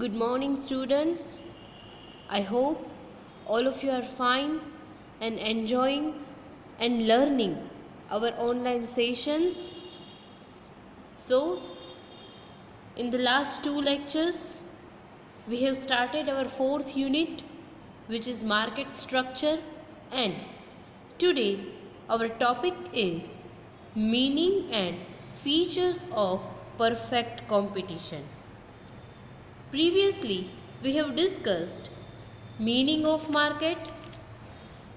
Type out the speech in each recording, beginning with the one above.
Good morning, students. I hope all of you are fine and enjoying and learning our online sessions. So, in the last two lectures, we have started our fourth unit, which is market structure, and today our topic is meaning and features of perfect competition. Previously, we have discussed meaning of market,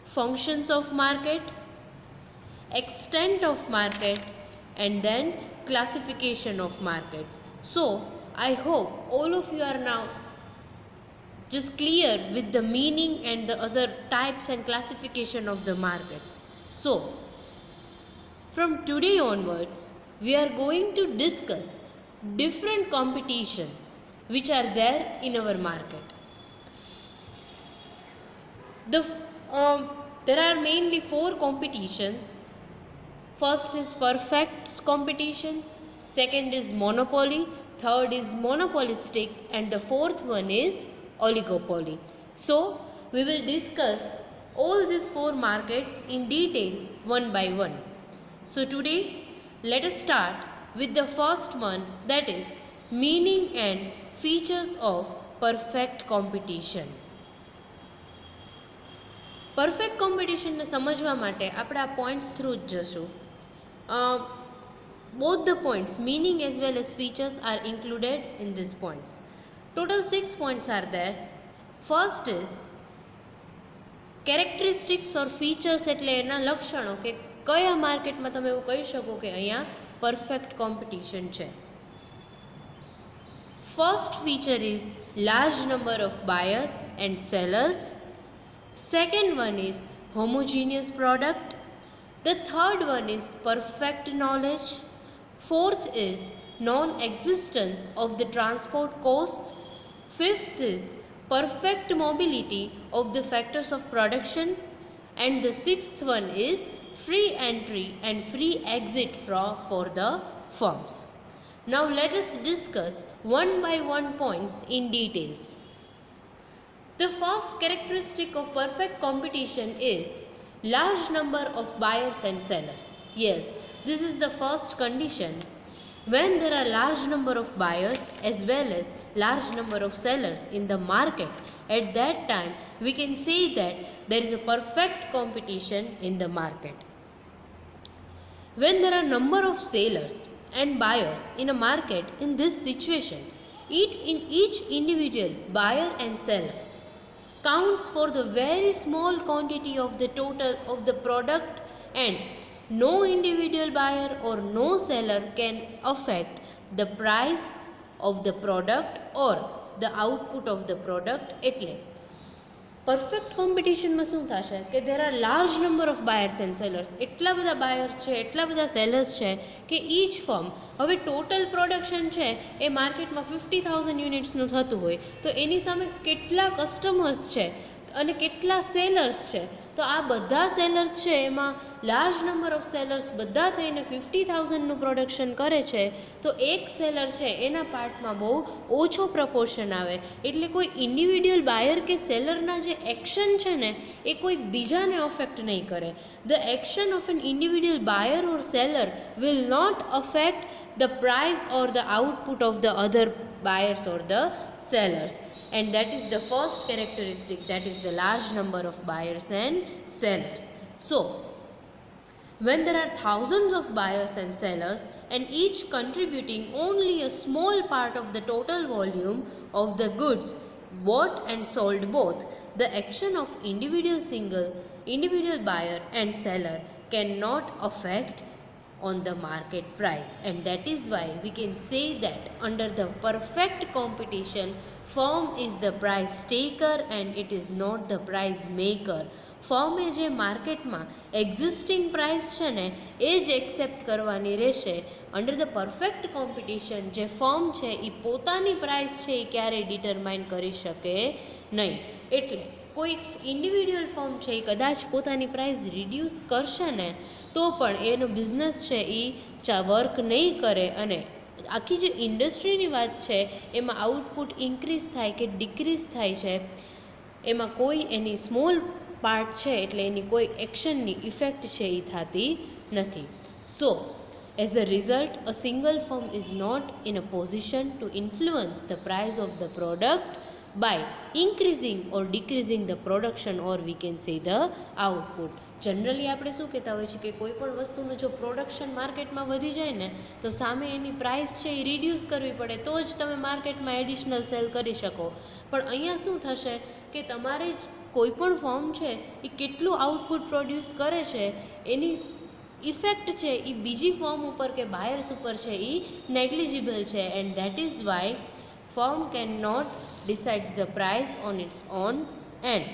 functions of market, extent of market, and then classification of markets. So, I hope all of you are now just clear with the meaning and the other types and classification of the markets. So, from today onwards, we are going to discuss different competitions which are there in our market. There are mainly four competitions. First is perfect competition, second is monopoly, third is monopolistic, and the fourth one is oligopoly. So, we will discuss all these four markets in detail one by one. So, today let us start with the first one, that is meaning and features of perfect competition. Perfect કોમ્પિટિશનને સમજવા માટે આપણે આ points through જ જશું. Both the points, meaning as well as features, are included in these points. Total 6 points are there. First is characteristics or features, એટલે એના લક્ષણો કે કયા માર્કેટમાં તમે એવું કહી શકો કે અહીંયા પરફેક્ટ કોમ્પિટિશન છે. First feature is large number of buyers and sellers. Second one is homogeneous product. The third one is perfect knowledge. Fourth is non-existence of the transport costs. Fifth is perfect mobility of the factors of production. And the sixth one is free entry and free exit for the firms. Now let us discuss one by one points in details. The first characteristic of perfect competition is large number of buyers and sellers. Yes, this is the first condition. When there are large number of buyers as well as large number of sellers in the market, at that time we can say that there is a perfect competition in the market. When there are number of sellers and buyers in a market, in this situation, each individual buyer and sellers counts for the very small quantity of the total of the product, and no individual buyer or no seller can affect the price of the product or the output of the product. એટલે perfect કોમ્પિટિશનમાં શું થશે કે there are large number of buyers and sellers. એટલા બધા buyers છે, એટલા બધા sellers છે કે ઈચ ફર્મ, હવે ટોટલ પ્રોડક્શન છે એ માર્કેટમાં 50,000 યુનિટ્સનું થતું હોય તો એની સામે કેટલા કસ્ટમર્સ છે અને કેટલા સેલર્સ છે, તો આ બધા સેલર્સ છે એમાં લાર્જ નંબર ઓફ સેલર્સ બધા થઈને 50,000નું પ્રોડક્શન કરે છે તો એક સેલર છે એના પાર્ટમાં બહુ ઓછો પ્રપોર્શન આવે. એટલે કોઈ ઇન્ડિવિડ્યુઅલ બાયર કે સેલરના જે એક્શન છે ને એ કોઈ બીજાને અફેક્ટ નહીં કરે. The action of an individual buyer or seller will not affect the price or the output of the other buyers or the sellers. And that is the first characteristic, that is the large number of buyers and sellers. So, when there are thousands of buyers and sellers and each contributing only a small part of the total volume of the goods bought and sold both, the action of individual buyer and seller cannot affect on the market price. And that is why we can say that under the perfect competition, firm is the price taker and it is not the price maker. ફર્મે જે માર્કેટમાં existing price છે ને એ જ accept કરવાની રહેશે. Under the perfect competition જે firm છે એ પોતાની પ્રાઇસ છે એ ક્યારેય ડિટરમાઇન કરી શકે નહીં. એટલે કોઈ ઇન્ડિવિડ્યુઅલ ફર્મ છે એ કદાચ પોતાની પ્રાઇસ રિડ્યુસ કરશે ને તો પણ એનો બિઝનેસ છે એ વર્ક નહીં કરે અને આખી જે ઇન્ડસ્ટ્રીની વાત છે એમાં આઉટપુટ ઇન્ક્રીઝ થાય કે ડિક્રીઝ થાય છે, એમાં કોઈ એની સ્મોલ પાર્ટ છે એટલે એની કોઈ એક્શનની ઇફેક્ટ છે એ થતી નથી. સો as a result, a single firm is not in a position to influence the price of the product by increasing or decreasing the production, or we can say the output. Generally આપણે શું કહેતા હોય છે કે કોઈ પણ વસ્તુનું જો પ્રોડક્શન માર્કેટમાં વધી જાય ને તો સામે એની પ્રાઇસ છે એ રિડ્યુસ કરવી પડે તો જ તમે માર્કેટમાં એડિશનલ સેલ કરી શકો. પણ અહીંયા શું થશે કે તમારે જ કોઈ પણ ફર્મ છે એ કેટલું આઉટપુટ પ્રોડ્યુસ કરે છે એની ઇફેક્ટ છે એ બીજી ફર્મ ઉપર કે બાયર્સ ઉપર છે એ નેગ્લિજિબલ છે. And that is Y firm cannot decide the price on its own, and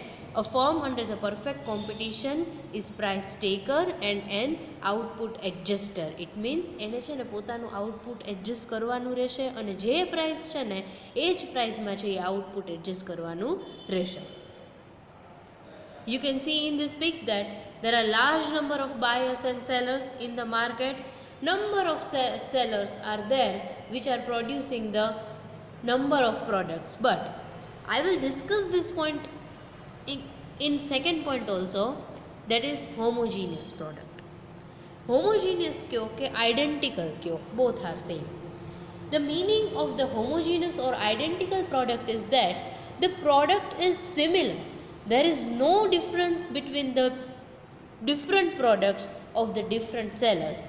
a firm under the perfect competition is price taker and an output adjuster. It means એને છે ને પોતાનું output adjust કરવાનું રહેશે અને જે price છે ને એ જ પ્રાઇસમાં છે એ આઉટપુટ એડજસ્ટ કરવાનું રહેશે. You can see in this pic that there are large number of buyers and sellers in the market. Number of sellers are there which are producing the number of products, but I will discuss this point in second point also, that is homogeneous product. Homogeneous kyo ke identical kyo, both are same. The meaning of the homogeneous or identical product is that the product is similar. There is no difference between the different products of the different sellers,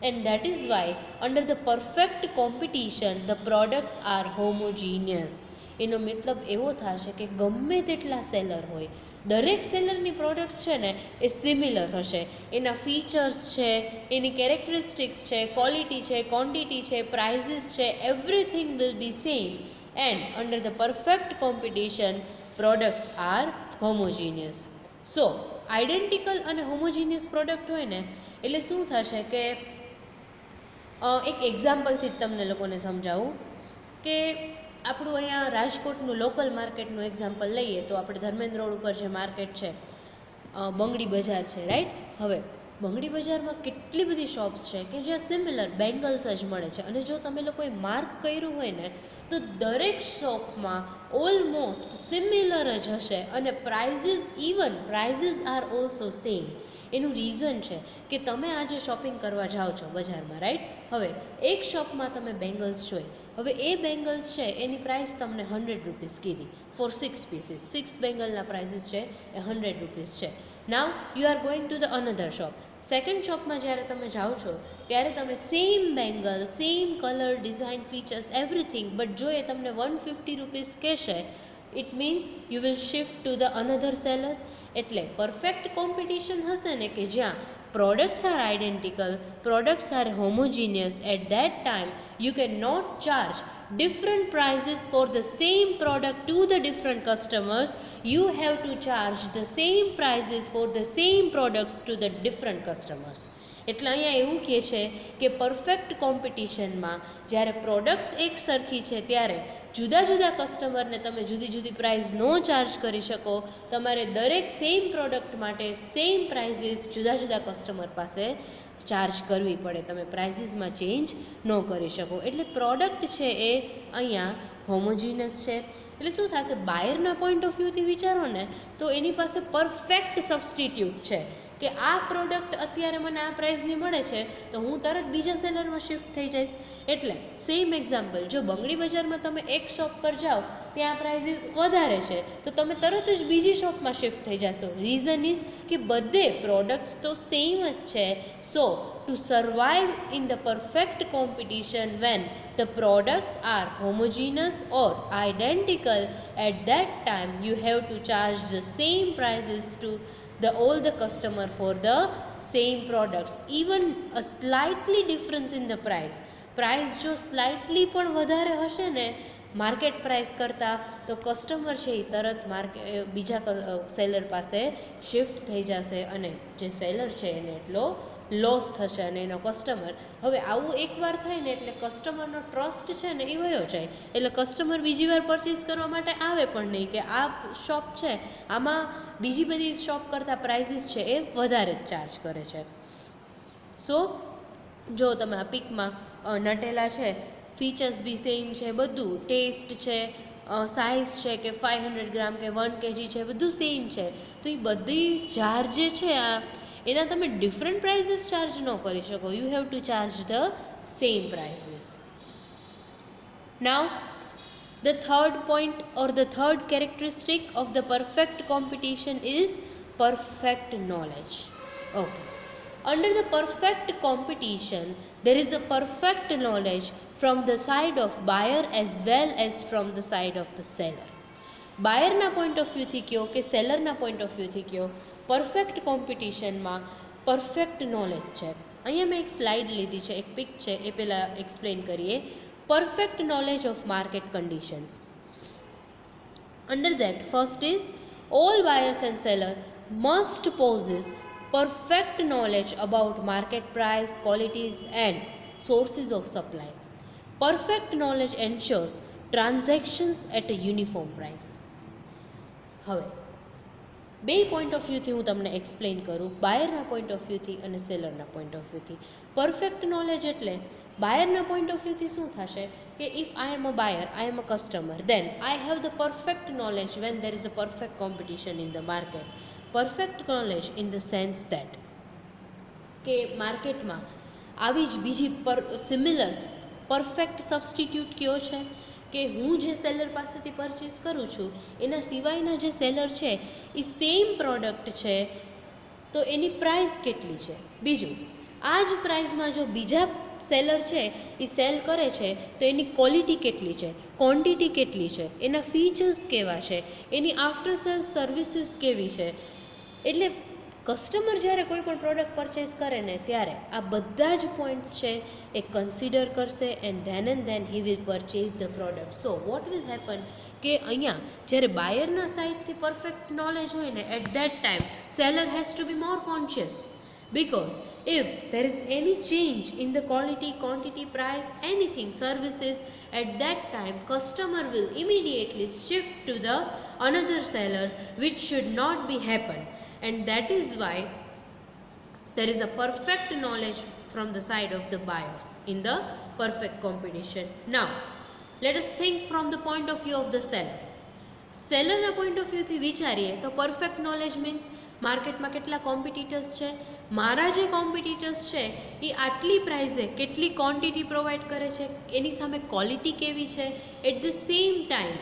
and that is why under the perfect competition the products are homogeneous. એનો મતલબ એવો થશે કે ગમે તેટલા seller હોય દરેક સેલરની products છે ને એ સિમિલર હશે. એના ફીચર્સ છે, એની કેરેક્ટરિસ્ટિક્સ છે, ક્વોલિટી છે, ક્વોન્ટિટી છે, પ્રાઇઝીસ છે, everything will be same. And under the perfect competition products are homogeneous. So identical અને હોમોજીનિયસ પ્રોડક્ટ હોય ને એટલે શું થશે કે એક એક્ઝામ્પલથી જ તમને લોકોને સમજાવું કે આપણું અહીંયા રાજકોટનું લોકલ માર્કેટનું એક્ઝામ્પલ લઈએ તો આપણે ધર્મેન્દ્ર રોડ ઉપર જે માર્કેટ છે બંગડી બજાર છે, રાઈટ. હવે બંગડી બજારમાં કેટલી બધી શોપ્સ છે કે જ્યાં સિમિલર બેંગલ્સ જ મળે છે, અને જો તમે લોકોએ માર્ક કર્યું હોય ને તો દરેક શોપમાં ઓલમોસ્ટ સિમિલર જ હશે અને પ્રાઇઝીસ આર ઓલ્સો સેમ. એનું રીઝન છે કે તમે આજે શોપિંગ કરવા જાઓ છો બજારમાં, રાઈટ. હવે એક શોપમાં તમે બેંગલ્સ જોઈ, હવે એ બેંગલ્સ છે એની પ્રાઇસ તમને 100 રૂપીસ કીધી ફોર 6 પીસીસ. 6 બેંગલના પ્રાઇસીસ છે એ 100 રૂપીસ છે. Now you are going to the another shop. Second શોપમાં જ્યારે તમે જાઓ છો ત્યારે તમે same bangle, same colour, design, features, everything, but જો એ તમને 150 રૂપીસ કહેશે, it means you will shift to the another seller. એટલે પરફેક્ટ કોમ્પિટિશન હશે ને કે જ્યાં products are identical, products are homogeneous, at that time you cannot charge different prices for the same product to the different customers. You have to charge the same prices for the same products to the different customers. એટલે અહીંયા એવું કહે છે કે perfect કોમ્પિટિશનમાં જ્યારે products એક સરખી છે ત્યારે જુદા જુદા કસ્ટમરને તમે જુદી જુદી પ્રાઇસ ન ચાર્જ કરી શકો. તમારે દરેક સેમ પ્રોડક્ટ માટે સેમ પ્રાઇઝીસ જુદા જુદા કસ્ટમર પાસે ચાર્જ કરવી પડે, તમે પ્રાઇઝીસમાં ચેન્જ ન કરી શકો. એટલે પ્રોડક્ટ છે એ અહીંયા હોમોજીનસ છે. એટલે શું થશે, બાયરના પોઈન્ટ ઓફ વ્યૂથી વિચારો ને તો એની પાસે પરફેક્ટ સબસ્ટિટ્યૂટ છે કે આ પ્રોડક્ટ અત્યારે મને આ પ્રાઇસની મળે છે તો હું તરત બીજા સેલરમાં શિફ્ટ થઈ જઈશ. એટલે સેમ એક્ઝામ્પલ, જો બંગડી બજારમાં તમે એક શોપ પર જાઓ ત્યાં પ્રાઇઝીસ વધારે છે તો તમે તરત જ બીજી શોપમાં શિફ્ટ થઈ જશો. રીઝન ઇઝ કે બધે પ્રોડક્ટ્સ તો સેમ જ છે. So to survive in the perfect competition when the products are homogeneous or identical, at that time you have to charge the same prices to all the customer for the same products. Even a slightly difference in the price જો slightly પણ વધારે હશે ને market price કરતાં તો customer છે એ તરત બીજા સેલર પાસે શિફ્ટ થઈ જશે અને જે સેલર છે એને એટલો લોસ થશે અને એનો કસ્ટમર. હવે આવું એકવાર થાય ને એટલે કસ્ટમરનો ટ્રસ્ટ છે ને એ વયો જાય, એટલે કસ્ટમર બીજી વાર પરચેસ કરવા માટે આવે પણ નહીં કે આ શોપ છે આમાં બીજી બધી શોપ કરતાં પ્રાઇઝીસ છે એ વધારે જ ચાર્જ કરે છે. સો જો તમે આ પિકમાં નટેલા છે ફીચર્સ બી સેમ છે, બધું ટેસ્ટ છે, સાઇઝ છે કે 500 ગ્રામ કે 1 kg છે, બધું સેમ છે, તો એ બધી જાર જે છે એના તમે ડિફરન્ટ પ્રાઇઝીસ ચાર્જ ન કરી શકો. You have to charge the same prices. Now the third point or the third characteristic of the perfect competition is perfect knowledge. Okay. Under the perfect competition, there is a perfect knowledge from the side of buyer as well as from the side of the seller. Buyer na point of view થી કયો કે seller ના point of view થી કયો, perfect competition માં perfect knowledge છે. અહીંયા મેં એક સ્લાઇડ લીધી છે, એક પિક છે, એ પહેલાં એક્સપ્લેન કરીએ. Perfect knowledge of market conditions. Under that, first is all buyers and sellers must possess perfect knowledge about market price, qualities and sources of supply. Perfect knowledge ensures transactions at a uniform price. હવે બે point of વ્યૂથી હું તમને explain કરું, બાયરના point of વ્યૂથી અને સેલરના point of વ્યૂથી. Perfect knowledge એટલે બાયરના પોઈન્ટ ઓફ વ્યૂથી શું થશે કે if I am a buyer, I am a customer, then I have the perfect knowledge when there is a perfect competition in the market. Perfect knowledge in the sense that કે માર્કેટમાં આવી જ બીજી સિમિલર્સ perfect substitute કયો છે કે હું જે સેલર પાસેથી પરચેસ કરું છું એના સિવાયના જે સેલર છે એ સેમ પ્રોડક્ટ છે તો એની પ્રાઇસ કેટલી છે. બીજું, આ જ પ્રાઇસમાં જો બીજા સેલર છે એ સેલ કરે છે તો એની ક્વોલિટી કેટલી છે, ક્વોન્ટિટી કેટલી છે, એના ફીચર્સ કેવા છે, એની આફ્ટર સેલ્સ સર્વિસીસ કેવી છે. એટલે કસ્ટમર જ્યારે કોઈ પણ પ્રોડક્ટ પરચેસ કરે ને ત્યારે આ બધા જ પોઈન્ટ્સ છે એ કન્સિડર કરશે and then he will purchase the product. So what will happen કે અહીંયા જ્યારે બાયરના સાઇડથી પરફેક્ટ નોલેજ હોય ને at that time seller has to be more conscious, because if there is any change in the quality, quantity, price, anything, services, at that time customer will immediately shift to the another sellers, which should not be happen. And that is why there is a perfect knowledge from the side of the buyers in the perfect competition. Now let us think from the point of view of the seller. સેલરના point of વ્યૂથી વિચારીએ તો perfect knowledge means માર્કેટમાં કેટલા competitors છે, મારા જે competitors છે એ આટલી પ્રાઇઝે કેટલી ક્વોન્ટિટી પ્રોવાઈડ કરે છે, એની સામે ક્વોલિટી કેવી છે, at the same time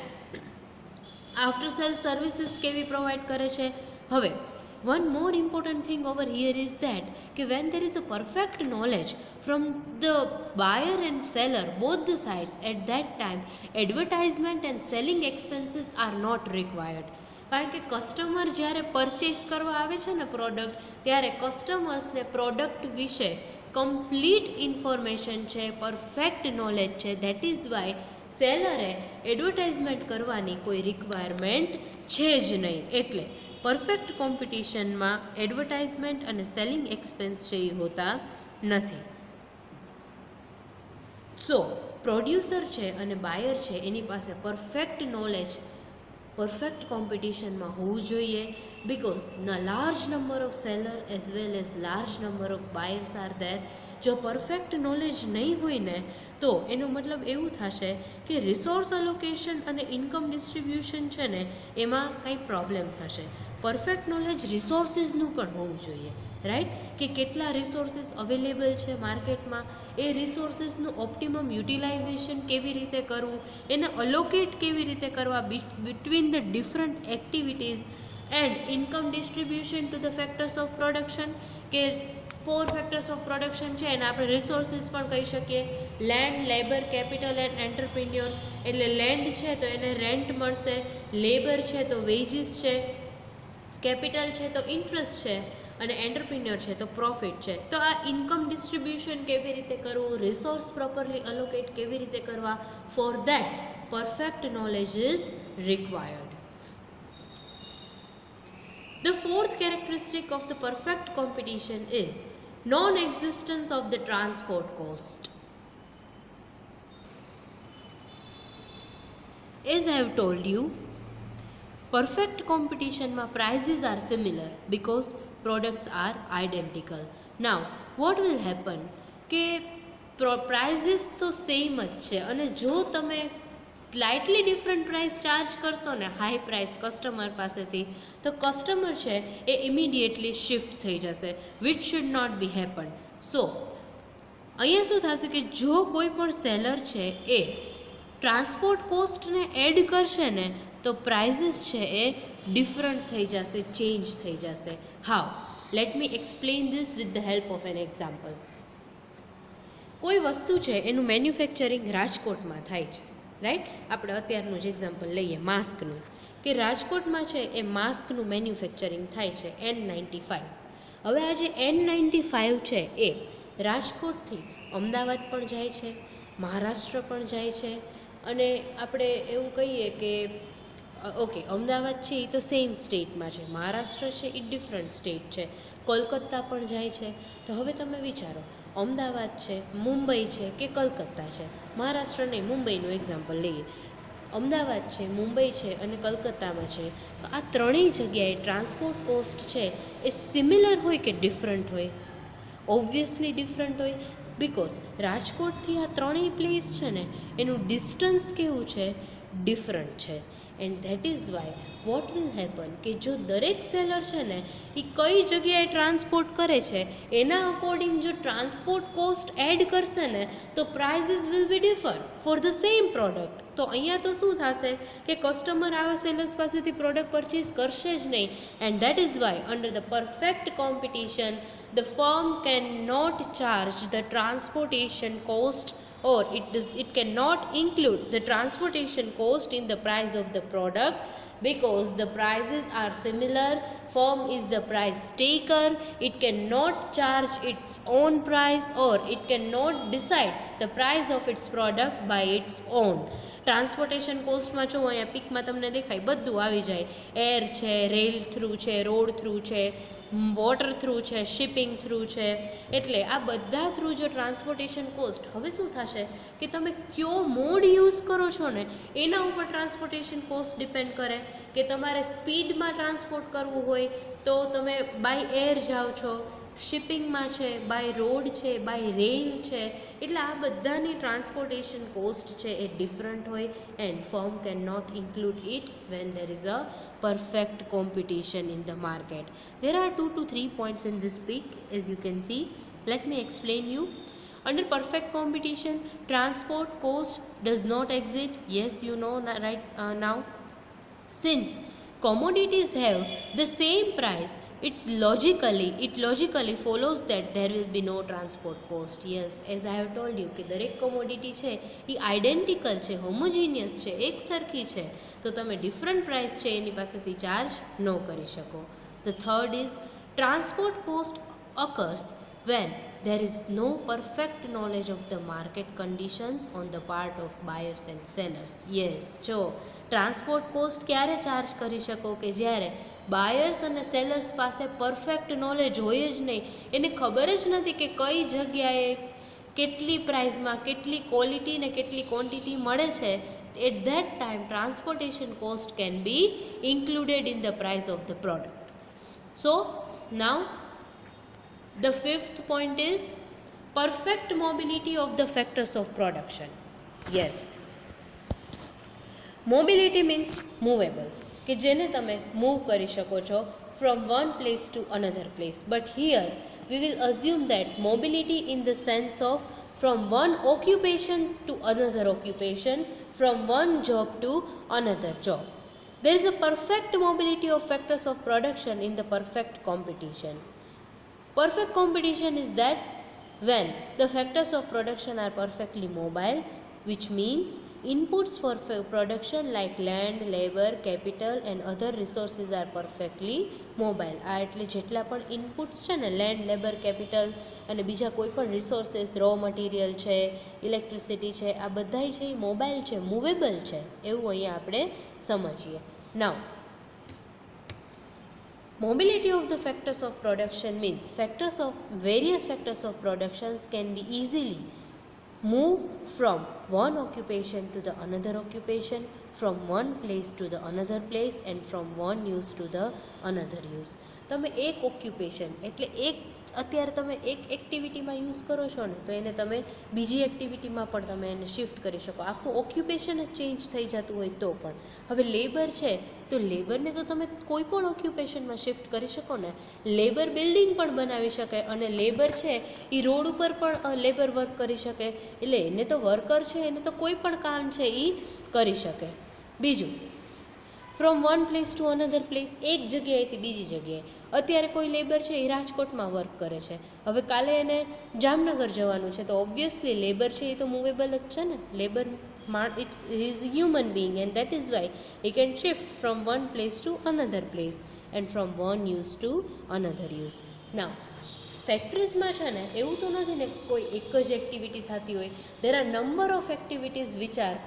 after sale services કેવી પ્રોવાઈડ કરે છે. હવે one more important thing over here is that when there is a perfect knowledge from the buyer and seller, both the sides, at that time advertisement and selling expenses are not required. કારણ કે customer જ્યારે purchase કરવા આવે છે ને product, ત્યારે કસ્ટમર્સને product વિશે complete information છે, પરફેક્ટ નોલેજ છે. દેટ ઇઝ વાય સેલરે એડવર્ટાઇઝમેન્ટ કરવાની કોઈ રિક્વાયરમેન્ટ છે જ નહીં. એટલે પરફેક્ટ કોમ્પિટિશનમાં એડવર્ટાઇઝમેન્ટ અને સેલિંગ એક્સપેન્સ છે એ હોતા નથી. સો પ્રોડ્યુસર છે અને બાયર છે એની પાસે પરફેક્ટ નોલેજ પરફેક્ટ કોમ્પિટિશનમાં હોવું જોઈએ, because large number of seller as well as large number of buyers are there. જો પરફેક્ટ નોલેજ નહીં હોય ને તો એનો મતલબ એવું થશે કે રિસોર્સ અલોકેશન અને ઇન્કમ ડિસ્ટ્રીબ્યુશન છે ને એમાં કંઈ પ્રોબ્લેમ થશે. પરફેક્ટ નોલેજ રિસોર્સિસનું પણ હોવું જોઈએ, રાઈટ, કે કેટલા રિસોર્સિસ અવેલેબલ છે માર્કેટમાં, એ રિસોર્સિસનું ઓપ્ટિમમ યુટિલાઇઝેશન કેવી રીતે કરવું, એને અલોકેટ કેવી રીતે કરવા between the different activities and income distribution to the factors of production. કે 4 ફેક્ટર્સ ઓફ પ્રોડક્શન છે એને આપણે રિસોર્સિસ પણ કહી શકીએ. Land, labour, capital and entrepreneur. એટલે લેન્ડ છે તો એને રેન્ટ મળશે, લેબર છે તો વેજીસ છે, કેપિટલ છે તો ઇન્ટરેસ્ટ છે અને એન્ટરપ્રિન્યોર છે તો પ્રોફિટ છે. તો આ ઇન્કમ ડિસ્ટ્રીબ્યુશન કેવી રીતે કરવું, રિસોર્સ પ્રોપરલી અલોકેટ કેવી રીતે કરવા, for that perfect knowledge is required. The fourth characteristic of the perfect competition is non-existence of the transport cost. As I have told you, perfect competition ma prices are similar because products are identical. Now what will happen કે prices તો same જ છે, અને જો તમે slightly different price charge કરશો ને high price customer પાસેથી, તો કસ્ટમર છે એ ઇમિડિયેટલી શિફ્ટ થઈ જશે, which should not be happen. So અહીંયા શું થશે કે જો કોઈ પણ સેલર છે એ ટ્રાન્સપોર્ટ કોસ્ટને એડ કરશે ને તો પ્રાઇઝીસ છે એ ડિફરન્ટ થઈ જશે, ચેન્જ થઈ જશે. How? Let me explain this with the help of an example. કોઈ વસ્તુ છે એનું મેન્યુફેક્ચરિંગ રાજકોટમાં થાય છે, રાઈટ? આપણે અત્યારનું જ એક્ઝામ્પલ લઈએ માસ્કનું, કે રાજકોટમાં છે એ માસ્કનું મેન્યુફેક્ચરિંગ થાય છે N95. હવે આ જે N95 છે એ રાજકોટથી અમદાવાદ પણ જાય છે, મહારાષ્ટ્ર પણ જાય છે, અને આપણે એવું કહીએ કે ઓકે અમદાવાદ છે એ તો સેમ સ્ટેટમાં છે, મહારાષ્ટ્ર છે એ ડિફરન્ટ સ્ટેટ છે, કોલકાતા પણ જાય છે. તો હવે તમે વિચારો, અમદાવાદ છે, મુંબઈ છે કે કલકત્તા છે, મહારાષ્ટ્ર નહીં મુંબઈનું એક્ઝામ્પલ લઈએ, અમદાવાદ છે, મુંબઈ છે અને કલકત્તામાં છે, તો આ ત્રણેય જગ્યાએ ટ્રાન્સપોર્ટ કોસ્ટ છે એ સિમિલર હોય કે ડિફરન્ટ હોય? ઓબ્વિયસલી ડિફરન્ટ હોય, બિકોઝ રાજકોટથી આ ત્રણેય પ્લેસ છે ને એનું ડિસ્ટન્સ કેવું છે? ડિફરન્ટ છે. And that is Y vote will happen કે જો દરેક સેલર છે ને એ કઈ જગ્યાએ ટ્રાન્સપોર્ટ કરે છે એના અકોર્ડિંગ જો ટ્રાન્સપોર્ટ કોસ્ટ એડ કરશે ને તો prices will be differ for the same product. તો અહીંયા તો શું થશે કે કસ્ટમર આવા સેલર્સ પાસેથી પ્રોડક્ટ પરચેઝ કરશે જ નહીં. And that is Y under the perfect competition the firm cannot charge the transportation cost, or it cannot include the transportation cost in the price of the product because the prices are similar. Firm is the price taker, it cannot charge its own price or it cannot decide the price of its product by its own. Transportation કોસ્ટમાં જો અહીંયા પિકમાં તમને દેખાય બધું આવી જાય, air છે, rail through છે, રોડ થ્રુ છે, વોટર થ્રુ છે, શિપિંગ થ્રુ છે, એટલે આ બધા થ્રુ જો ટ્રાન્સપોર્ટેશન કોસ્ટ, હવે શું થશે કે તમે કયો મોડ યુઝ કરો છો ને એના ઉપર ટ્રાન્સપોર્ટેશન કોસ્ટ ડિપેન્ડ કરે. કે તમારે સ્પીડમાં ટ્રાન્સપોર્ટ કરવું હોય તો તમે બાય એર જાઓ છો, શિપિંગમાં છે બાય રોડ છે, બાય રેલ છે, એટલે આ બધાની ટ્રાન્સપોર્ટેશન કોસ્ટ છે એ ડિફરન્ટ હોય. And firm can not include it when there is a perfect competition in the market. There are 2 to 3 points in this peak as you can see. Let me explain you. Under perfect competition, transport cost does not exist. Yes, you know right now. Since commodities have the same price, it logically follows that there will be no transport cost. Yes, as I have told you કે દરેક commodity છે એ identical છે, homogeneous છે, એક સરખી છે, તો તમે ડિફરન્ટ પ્રાઇસ છે એની પાસેથી ચાર્જ ન કરી શકો. The third is transport cost occurs when there is no perfect knowledge of the market conditions on the part of buyers and sellers. Yes, જો ટ્રાન્સપોર્ટ કોસ્ટ ક્યારે ચાર્જ કરી શકો કે જ્યારે બાયર્સ અને સેલર્સ પાસે પરફેક્ટ નોલેજ હોય જ નહીં, એને ખબર જ નથી કે કઈ જગ્યાએ કેટલી પ્રાઇસમાં કેટલી ક્વોલિટી ને કેટલી ક્વોન્ટિટી મળે છે. At that time transportation cost can be included in the price of the product. So now the fifth point is perfect mobility of the factors of production. Yes, mobility means movable, કે જેને તમે move કરી શકો છો from one place to another place. But here we will assume that mobility in the sense of from one occupation to another occupation, from one job to another job. There is a perfect mobility of factors of production in the perfect competition. Perfect competition is that when the factors of production are perfectly mobile, which means inputs for production like land, labor, capital and other resources are perfectly mobile. આ એટલે જેટલા પણ inputs છે ને, land, labour, capital અને બીજા કોઈ પણ રિસોર્સિસ, રો મટીરિયલ છે, ઇલેક્ટ્રિસિટી છે, આ બધાય છે એ મોબાઈલ છે, મૂવેબલ છે, એવું અહીંયા આપણે સમજીએ. નાઉ mobility of the factors of production means various factors of productions can be easily moved from one occupation to the another occupation, from one place to the another place and from one use to the another use. તમે એક occupation એટલે એક અત્યારે તમે એક એક્ટિવિટીમાં use કરો છો ને તો એને તમે બીજી એક્ટિવિટીમાં પણ તમે એને શિફ્ટ કરી શકો. આખું ઓક્યુપેશન જ ચેન્જ થઈ જતું હોય તો પણ. હવે લેબર છે તો લેબરને તો તમે કોઈ પણ ઓક્યુપેશનમાં શિફ્ટ કરી શકો ને. લેબર બિલ્ડિંગ પણ બનાવી શકે અને લેબર છે એ રોડ ઉપર પણ લેબર વર્ક કરી શકે. એટલે એને તો વર્કર છે એને તો કોઈ પણ કામ છે એ કરી શકે. બીજું, from one place to another place, એક જગ્યાએથી બીજી જગ્યાએ. અત્યારે કોઈ લેબર છે એ રાજકોટમાં વર્ક કરે છે, હવે કાલે એને જામનગર જવાનું છે તો ઓબ્વિયસલી લેબર છે એ તો મૂવેબલ જ છે ને. Labour it is human being and that is why he can shift from one place to another place and from one use to another use. Now ફેક્ટરીઝમાં છે ને એવું તો નથી ને કોઈ એક જ એક્ટિવિટી થતી હોય. There are number of activities which are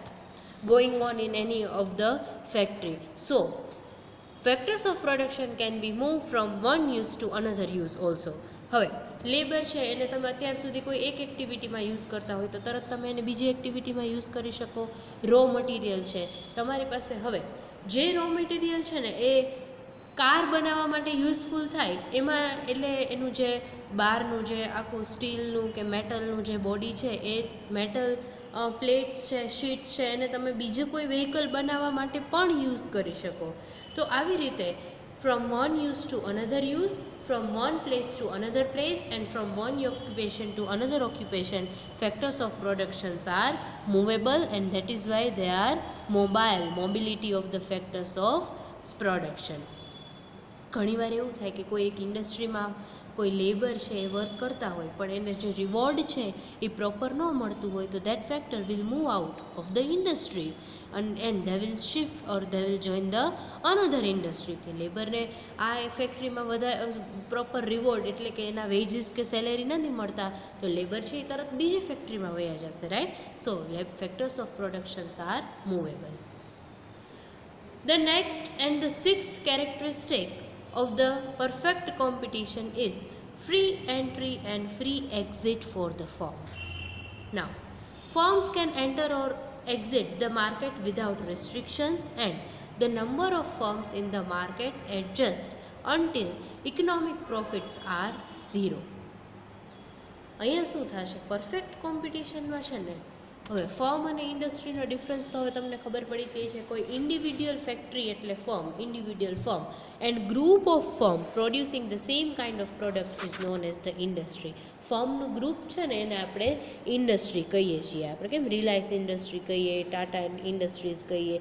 going on in any of the factory. So factors of production can be moved from one use to another use also. હવે લેબર છે એને તમે અત્યાર સુધી કોઈ એક એક્ટિવિટીમાં યુઝ કરતા હોય તો તરત તમે એને બીજી એક્ટિવિટીમાં યુઝ કરી શકો. રો મટીરિયલ છે તમારી પાસે, હવે જે રો મટીરિયલ છે ને એ કાર બનાવવા માટે યુઝફુલ થાય એમાં, એટલે એનું જે બહારનું જે આખું સ્ટીલનું કે મેટલનું જે બોડી છે એ મેટલ પ્લેટ્સ છે, શીટ્સ છે, એને તમે બીજું કોઈ વ્હીકલ બનાવવા માટે પણ યુઝ કરી શકો. તો આવી રીતે from one use to another use, from one place to another place and from one occupation to another occupation, factors of productions are movable and that is why they are mobile. Mobility of the factors of production. ઘણીવાર એવું થાય કે કોઈ એક ઇન્ડસ્ટ્રીમાં કોઈ labour છે એ work કરતા હોય પણ એને જે રિવોર્ડ છે એ પ્રોપર ન મળતું હોય તો that factor will move out of the industry and they will shift or they will join the another industry. કે લેબરને આ ફેક્ટરીમાં વધારે પ્રોપર રિવોર્ડ એટલે કે એના વેજીસ કે સેલેરી નથી મળતા તો લેબર છે એ તરત બીજી ફેક્ટરીમાં વયા જશે, right. So factors of productions are movable. The next and the sixth characteristic of the perfect competition is free entry and free exit for the firms. Now, firms can enter or exit the market without restrictions and the number of firms in the market adjust until economic profits are zero. અહીંયા શું થશે? Perfect કોમ્પિટિશનમાં છે ને હવે firm અને ઇન્ડસ્ટ્રીનો difference તો હવે તમને ખબર પડી ગઈ છે. કોઈ ઇન્ડિવિડ્યુઅલ ફેક્ટરી એટલે firm, individual firm and group of firm producing the same kind of product is known as the industry. ફર્મનું ગ્રુપ છે ને એને આપણે ઇન્ડસ્ટ્રી કહીએ છીએ. આપણે કેમ રિલાયન્સ ઇન્ડસ્ટ્રી કહીએ, ટાટા ઇન્ડસ્ટ્રીઝ કહીએ,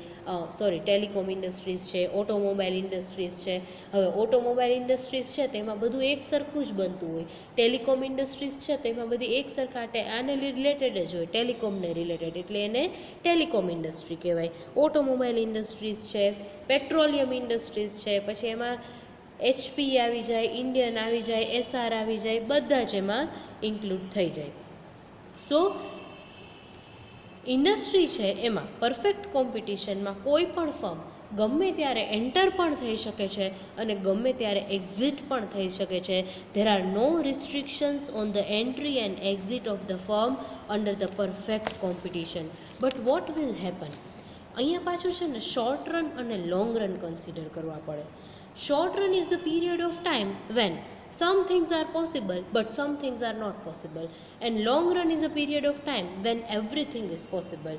ટેલિકોમ ઇન્ડસ્ટ્રીઝ છે, ઓટોમોબાઈલ ઇન્ડસ્ટ્રીઝ છે. હવે ઓટોમોબાઈલ ઇન્ડસ્ટ્રીઝ છે તેમાં બધું એક સરખું જ બનતું હોય. ટેલિકોમ ઇન્ડસ્ટ્રીઝ છે તેમાં બધી એક સરખા આને રિલેટેડ જ હોય, ટેલિકોમને રિલેટેડ, એટલે એને ટેલિકોમ ઇન્ડસ્ટ્રી કહેવાય. ઓટોમોબાઈલ ઇન્ડસ્ટ્રીઝ છે, પેટ્રોલિયમ ઇન્ડસ્ટ્રીઝ છે, પછી એમાં HP આવી જાય, ઇન્ડિયન આવી જાય, SR આવી જાય, બધા જ એમાં ઇન્ક્લુડ થઈ જાય. સો ઇન્ડસ્ટ્રી છે એમાં પરફેક્ટ કોમ્પિટિશનમાં કોઈ પણ ફર્મ ગમે ત્યારે એન્ટર પણ થઈ શકે છે અને ગમે ત્યારે એક્ઝિટ પણ થઈ શકે છે. There are no restrictions on the entry and exit of the firm under the perfect competition. But what will happen? અહીંયા પાછું છે ને શોર્ટ રન અને લોંગ રન કન્સિડર કરવા પડે. Short run is the period of time when some things are possible but some things are not possible, and long run is a period of time when everything is possible.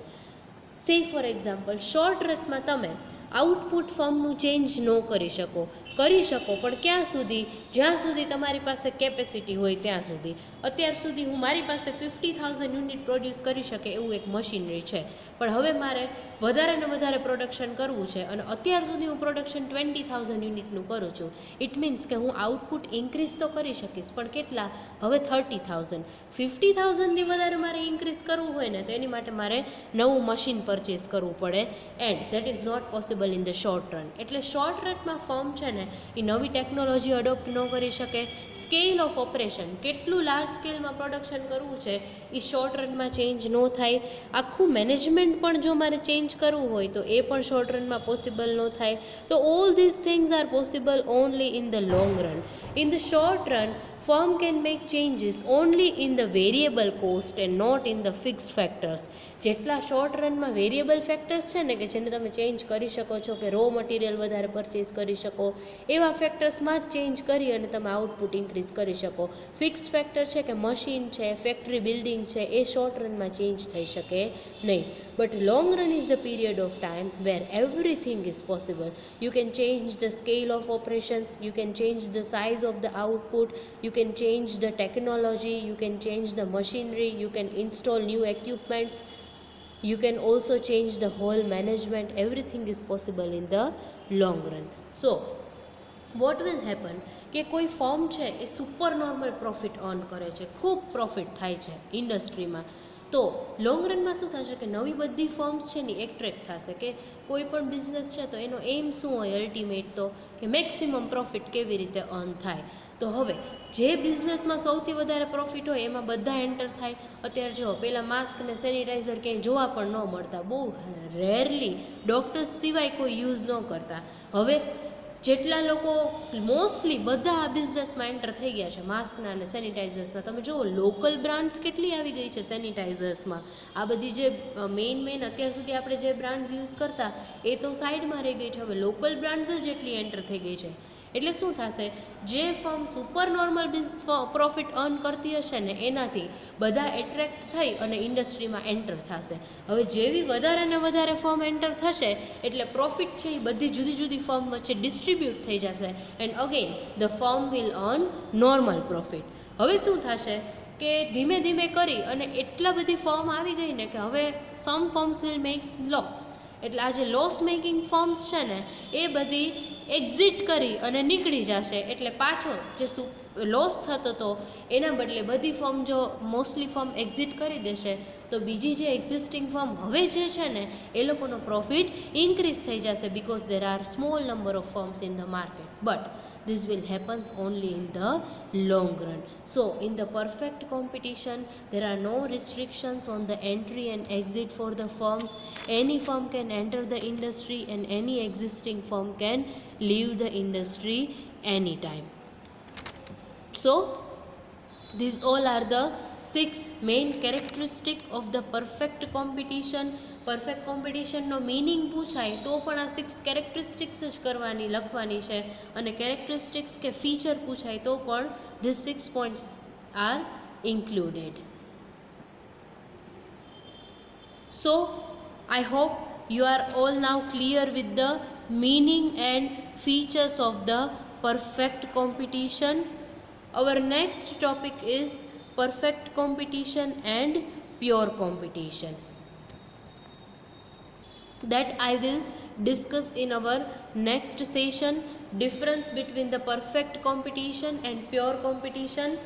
Say for example, short run માં તમે output ફર્મનું change ન કરી શકો પણ ક્યાં સુધી? જ્યાં સુધી તમારી પાસે કેપેસિટી હોય ત્યાં સુધી. અત્યાર સુધી મારી પાસે 50,000 યુનિટ પ્રોડ્યુસ કરી શકે એવું એક મશીનરી છે, પણ હવે મારે વધારે ને વધારે પ્રોડક્શન કરવું છે અને અત્યાર સુધી હું પ્રોડક્શન 20,000 યુનિટનું કરું છું. ઇટ મીન્સ કે હું આઉટપુટ ઇન્ક્રીઝ તો કરી શકીશ પણ કેટલા? હવે 30,000. 50,000થી વધારે મારે ઇન્ક્રીઝ કરવું હોય ને તો એની માટે મારે નવું મશીન પરચેસ કરવું પડે and that is not possible in the short run. એટલે શોર્ટ રનમાં ફર્મ છે ને એ નવી ટેકનોલોજી અડોપ્ટ ન કરી શકે. સ્કેલ ઓફ ઓપરેશન, કેટલું લાર્જ સ્કેલમાં પ્રોડક્શન કરવું છે એ શોર્ટ રનમાં ચેન્જ ન થાય. આખું મેનેજમેન્ટ પણ જો મારે ચેન્જ કરવું હોય તો એ પણ શોર્ટ રનમાં પોસિબલ ન થાય. તો all these things are possible only in the long run. In the short run firm can make changes only in the variable cost and not in the fixed factors. જેટલા short રનમાં variable factors છે ને કે જેને તમે change કરી શકો શકો છો કે રો મટીરિયલ વધારે પરચેસ કરી શકો. એવા ફેક્ટર્સમાં જ ચેન્જ કરી અને તમે આઉટપુટ ઇન્ક્રીઝ કરી શકો. ફિક્સ ફેક્ટર છે કે મશીન છે, ફેક્ટરી બિલ્ડિંગ છે, એ શોર્ટ રનમાં ચેન્જ થઈ શકે નહીં. But long run is the period of time where everything is possible. You can change the scale of operations, you can change the size of the output, you can change the technology, you can change the machinery, you can install new equipments, you can also change the whole management. Everything is possible in the long run. So what will happen કે કોઈ form છે એ super normal profit earn કરે છે, ખૂબ profit થાય છે ઇન્ડસ્ટ્રીમાં, તો લોંગ રનમાં શું થશે કે નવી બધી ફોર્મ્સ છે ને એટ્રેક્ટ થશે કે કોઈ પણ બિઝનેસ છે તો એનો એમ શું હોય અલ્ટિમેટ, તો કે મેક્સિમમ પ્રોફિટ કેવી રીતે અર્ન થાય. તો હવે જે બિઝનેસમાં સૌથી વધારે પ્રોફિટ હોય એમાં બધા એન્ટર થાય. અત્યારે જો પહેલાં માસ્ક ને સેનિટાઈઝર ક્યાંય જોવા પણ ન મળતા, બહુ રેરલી, ડૉક્ટર્સ સિવાય કોઈ યુઝ ન કરતા. હવે જેટલા લોકો મોસ્ટલી બધા આ બિઝનેસમાં એન્ટર થઈ ગયા છે, માસ્કના અને સેનિટાઈઝર્સના. તમે જુઓ લોકલ બ્રાન્ડ્સ કેટલી આવી ગઈ છે સેનિટાઈઝર્સમાં. આ બધી જે મેઇન અત્યાર સુધી આપણે જે બ્રાન્ડ્સ યુઝ કરતા એ તો સાઈડમાં રહી ગઈ છે. હવે લોકલ બ્રાન્ડ્સ જ એટલી એન્ટર થઈ ગઈ છે. એટલે શું થશે, જે firm super normal profit earn કરતી હશે ને એનાથી બધા એટ્રેક્ટ થઈ અને ઇન્ડસ્ટ્રીમાં એન્ટર થશે. હવે જેવી વધારે ને વધારે ફર્મ એન્ટર થશે એટલે પ્રોફિટ છે એ બધી જુદી જુદી ફર્મ વચ્ચે ડિસ્ટ્રીબ્યુટ થઈ જશે and again the firm will earn normal profit. હવે શું થશે કે ધીમે ધીમે કરી અને એટલા બધી ફર્મ આવી ગઈ ને કે હવે સમ ફર્મ્સ વિલ મેક લોસ. એટલે આ જે લોસ મેકિંગ ફર્મ્સ છે ને એ બધી એક્ઝિટ કરી અને નીકળી જશે. એટલે પાછો જે લોસ થતો હતો એના બદલે બધી ફર્મ જો મોસ્ટલી ફર્મ એક્ઝિટ કરી દેશે તો બીજી જે એક્ઝિસ્ટિંગ ફર્મ હવે જે છે ને એ લોકોનો પ્રોફિટ ઇન્ક્રીઝ થઈ જશે, because there are small number of firms in the market. But this will happens only in the long run. So in the perfect competition there are no restrictions on the entry and exit for the firms. Any firm can enter the industry and any existing firm can leave the industry anytime. So these all are the 6 main characteristic of the perfect competition. perfect competition no meaning પૂછાય તો પણ આ 6 characteristics જ કરવાની લખવાની છે, અને characteristics કે ફીચર પૂછાય તો પણ these 6 points are included. So I hope you are all now clear with the meaning and features of the perfect competition. Our next topic is perfect competition and pure competition, that I will discuss in our next session. Difference between the perfect competition and pure competition.